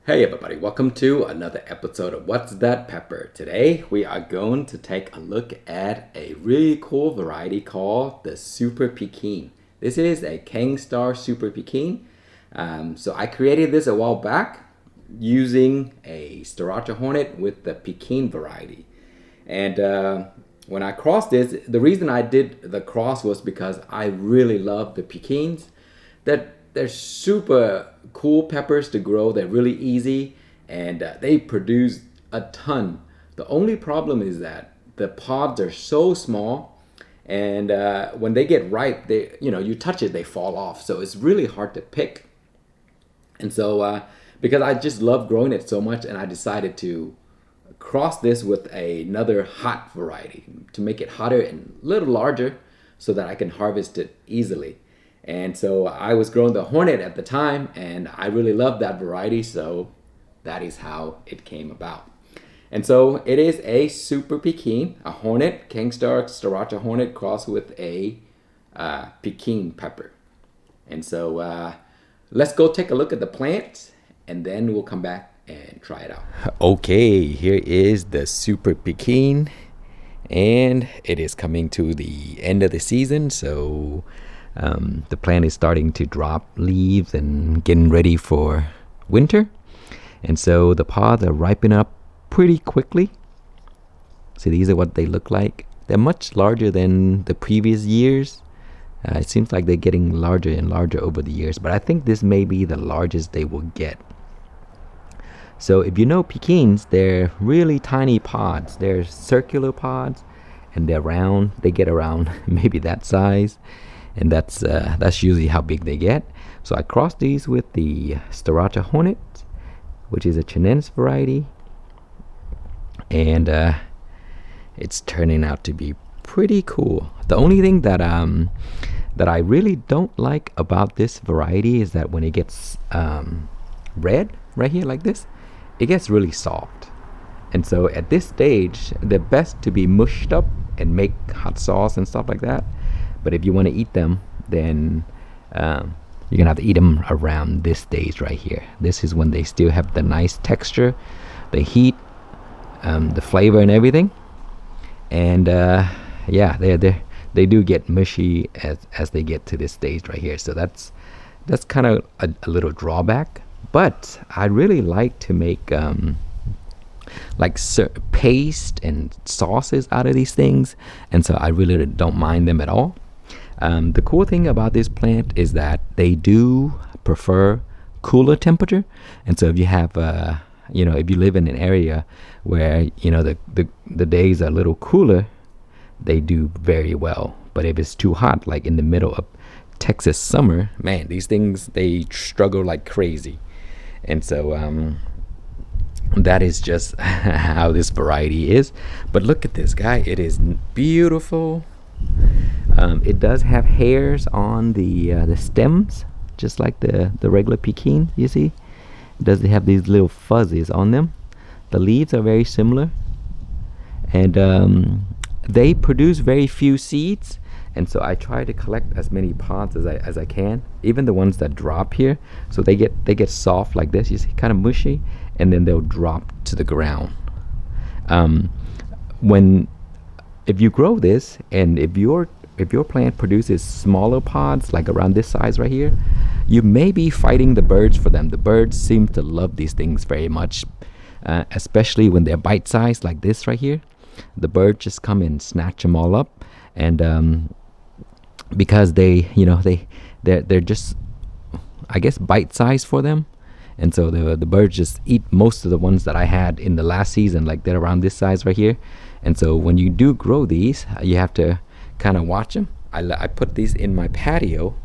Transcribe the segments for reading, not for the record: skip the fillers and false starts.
Hey everybody, welcome to another episode of What's That Pepper. Today we are going to take a look at a really cool variety called the Super Pequin. This is a King Super Pequin. So I created this a while back using a Sriracha Hornet with the Pequin variety. And when I crossed this, the reason I did the cross was because I really love the Pequins. They're super cool peppers to grow. They're really easy and they produce a ton. The only problem is that the pods are so small, and when they get ripe, you touch it, they fall off. So it's really hard to pick. And so because I just love growing it so much, and I decided to cross this with another hot variety to make it hotter and a little larger so that I can harvest it easily. And so I was growing the Hornet at the time, and I really loved that variety, so that is how it came about. And so it is a Super Pequin, a Hornet, Kingstar Sriracha Hornet crossed with a Pequin pepper. And so let's go take a look at the plant, and then we'll come back and try it out. Okay, here is the Super Pequin, and it is coming to the end of the season, so the plant is starting to drop leaves and getting ready for winter. And so the pods are ripening up pretty quickly. So these are what they look like. They're much larger than the previous years. It seems like they're getting larger and larger over the years, but I think this may be the largest they will get. So if you know Pequins, they're really tiny pods. They're circular pods, and they're round. They get around maybe that size. And that's usually how big they get. So I crossed these with the Sriracha Hornet, which is a Chinense variety, and it's turning out to be pretty cool. The only thing that I really don't like about this variety is that when it gets red right here like this, it gets really soft. And so at this stage, they're best to be mushed up and make hot sauce and stuff like that. But if you want to eat them, then you're going to have to eat them around this stage right here. This is when they still have the nice texture, the heat, the flavor and everything. And yeah, they do get mushy as they get to this stage right here. So that's kind of a little drawback. But I really like to make paste and sauces out of these things. And so I really don't mind them at all. The cool thing about this plant is that they do prefer cooler temperature, and so if you have, if you live in an area where the days are a little cooler, they do very well. But if it's too hot, like in the middle of Texas summer, man, these things they struggle like crazy, and so that is just how this variety is. But look at this guy; it is beautiful. It does have hairs on the stems, just like the regular Pequin. You see, it does have these little fuzzies on them. The leaves are very similar, and they produce very few seeds. And so I try to collect as many pods as I can, even the ones that drop here. So they get soft like this. You see, kind of mushy, and then they'll drop to the ground. If you grow this, and if your plant produces smaller pods like around this size right here, you may be fighting the birds for them. The birds seem to love these things very much, especially when they're bite-sized like this right here. The birds just come and snatch them all up, and because they're just, I guess, bite-sized for them. And so the birds just eat most of the ones that I had in the last season, like they're around this size right here. And so when you do grow these, you have to kind of watch them. I put these in my patio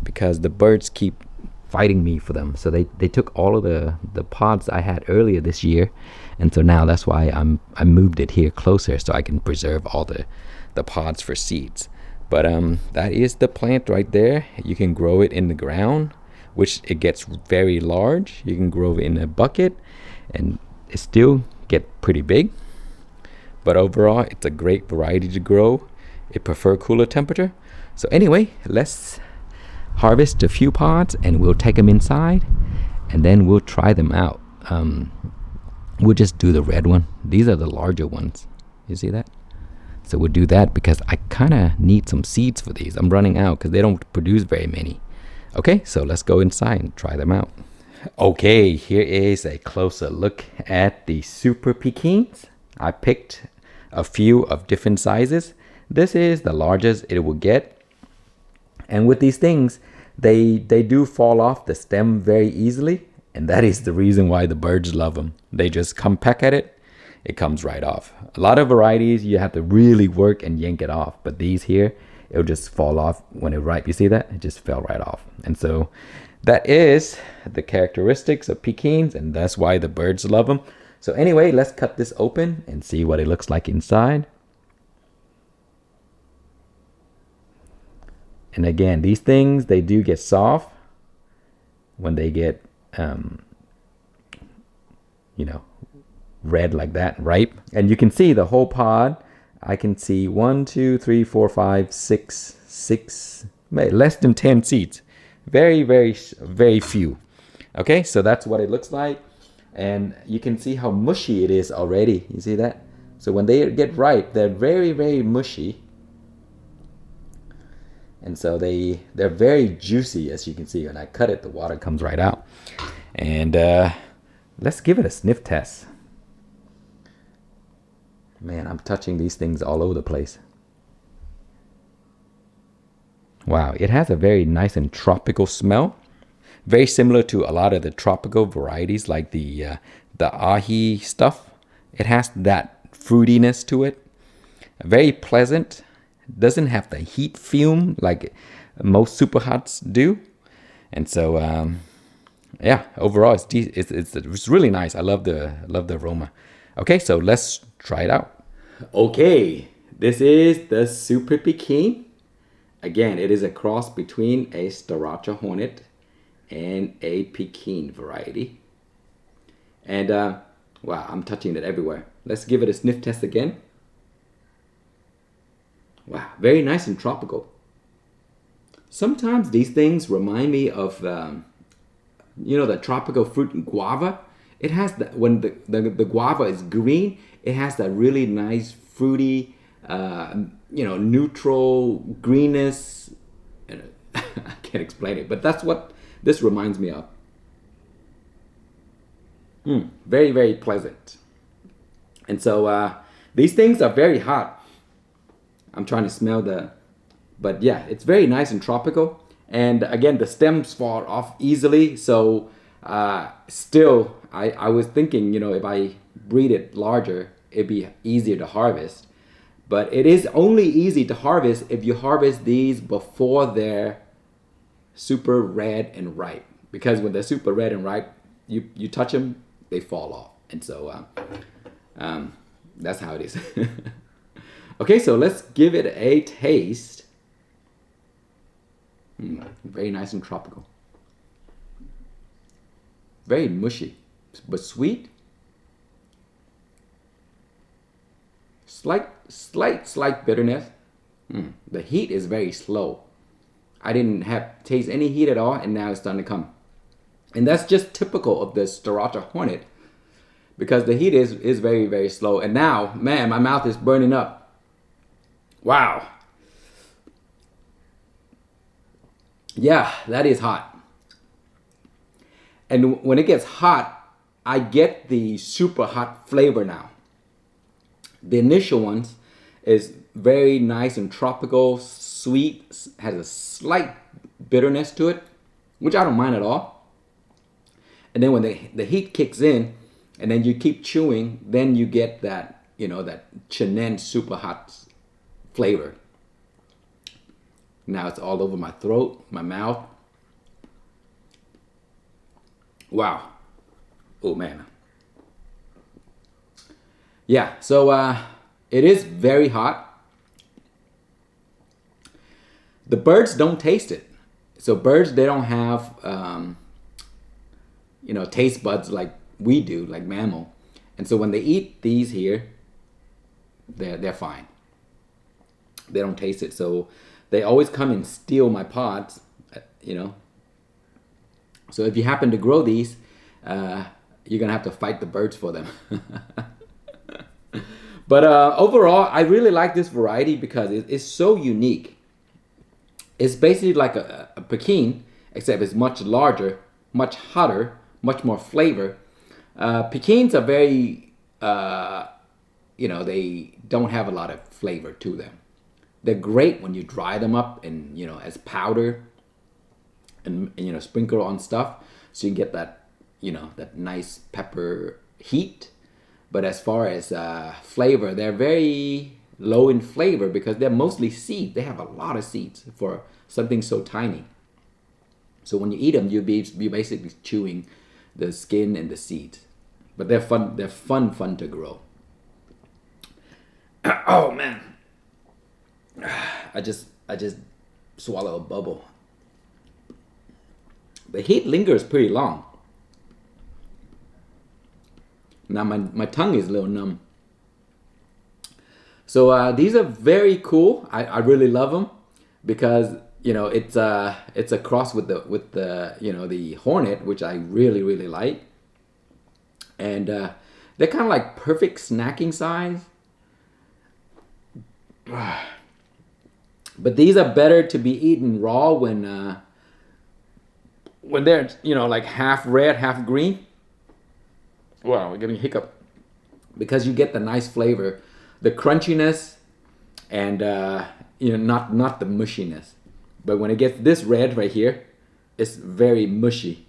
because the birds keep fighting me for them. So they took all of the pods I had earlier this year, and so now that's why I moved it here closer so I can preserve all the pods for seeds. But that is the plant right there. You can grow it in the ground, which it gets very large. You can grow it in a bucket, and it still get pretty big. But overall, it's a great variety to grow. It prefers cooler temperature. So anyway, let's harvest a few pods, and we'll take them inside, and then we'll try them out. we'll just do the red one. These are the larger ones. You see that? So we'll do that because I kind of need some seeds for these. I'm running out because they don't produce very many. Okay, so let's go inside and try them out. Okay, here is a closer look at the Super Pequins. I picked a few of different sizes. This is the largest it will get. And with these things, they do fall off the stem very easily. And that is the reason why the birds love them. They just come peck at it. It comes right off. A lot of varieties, you have to really work and yank it off. But these here, it'll just fall off when it ripe. You see that? It just fell right off. And so that is the characteristics of Pequins, and that's why the birds love them. So anyway, let's cut this open and see what it looks like inside. And again, these things, they do get soft when they get, red like that, ripe. And you can see the whole pod. I can see 1, 2, 3, 4, 5, 6, less than 10 seeds. Very, very, very few. Okay, so that's what it looks like. And you can see how mushy it is already. You see that? So when they get ripe, they're very, very mushy. And so they're very juicy, as you can see. When I cut it, the water comes right out. And let's give it a sniff test. Man, I'm touching these things all over the place. Wow, it has a very nice and tropical smell. Very similar to a lot of the tropical varieties like the ahi stuff. It has that fruitiness to it. Very pleasant. Doesn't have the heat fume like most super hots do. And so, yeah, overall it's really nice. I love the aroma. Okay, so let's try it out. Okay, this is the Super Pequin. Again, it is a cross between a Staracha hornet and a Pequin variety. And wow, I'm touching it everywhere. Let's give it a sniff test again. Wow, very nice and tropical. Sometimes these things remind me of, the tropical fruit guava. It has that, when the guava is green, it has that really nice fruity, neutral greenness. I can't explain it, but that's what this reminds me of. Very, very pleasant. And so these things are very hot. I'm trying to smell but yeah, it's very nice and tropical. And again, the stems fall off easily. So still, I was thinking, if I breed it larger, it'd be easier to harvest. But it is only easy to harvest if you harvest these before they're super red and ripe. Because when they're super red and ripe, you touch them, they fall off. And so that's how it is. Okay, so let's give it a taste. Very nice and tropical. Very mushy, but sweet. Slight bitterness. The heat is very slow. I didn't taste any heat at all, and now it's starting to come. And that's just typical of the Staracha hornet, because the heat is very, very slow. And now, man, my mouth is burning up. Wow. Yeah, that is hot. And when it gets hot, I get the super hot flavor now. The initial ones is very nice and tropical, sweet, has a slight bitterness to it, which I don't mind at all. And then when the heat kicks in, and then you keep chewing, then you get that, that Chinen super hot flavor. Now it's all over my throat, my mouth. Wow. Oh man. Yeah, so it is very hot. The birds don't taste it. So birds, they don't have, taste buds like we do, like mammal. And so when they eat these here, they're fine. They don't taste it. So they always come and steal my pods, So if you happen to grow these, you're gonna have to fight the birds for them. But overall, I really like this variety because it's so unique. It's basically like a Pekin, except it's much larger, much hotter, much more flavor. Pekins are very, they don't have a lot of flavor to them. They're great when you dry them up and, as powder and sprinkle on stuff. So you can get that, that nice pepper heat. But as far as flavor, they're very low in flavor because they're mostly seeds. They have a lot of seeds for something so tiny. So when you eat them, you're basically chewing the skin and the seeds. But they're fun. They're fun to grow. Oh man, I just swallow a bubble. The heat lingers pretty long. Now my tongue is a little numb. So these are very cool. I really love them because it's a cross with the the hornet, which I really like, and they're kind of like perfect snacking size. But these are better to be eaten raw when they're like half red, half green. Wow, we're getting a hiccup because you get the nice flavor, the crunchiness, and not the mushiness. But when it gets this red right here, it's very mushy.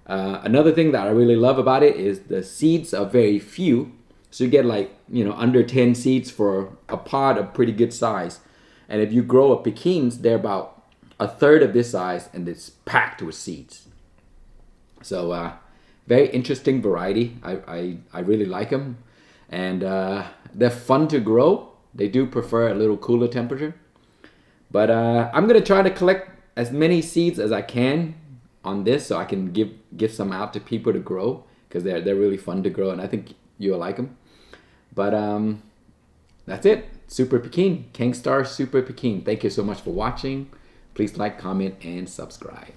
Another thing that I really love about it is the seeds are very few, so you get like under 10 seeds for a pod of pretty good size. And if you grow a Pekins, they're about a third of this size, and it's packed with seeds. So very interesting variety. I really like them, and they're fun to grow. They do prefer a little cooler temperature, but I'm gonna try to collect as many seeds as I can on this, so I can give some out to people to grow because they're really fun to grow, and I think you'll like them. But that's it. Super Pekin, Kengstar Super Pekin. Thank you so much for watching. Please like, comment, and subscribe.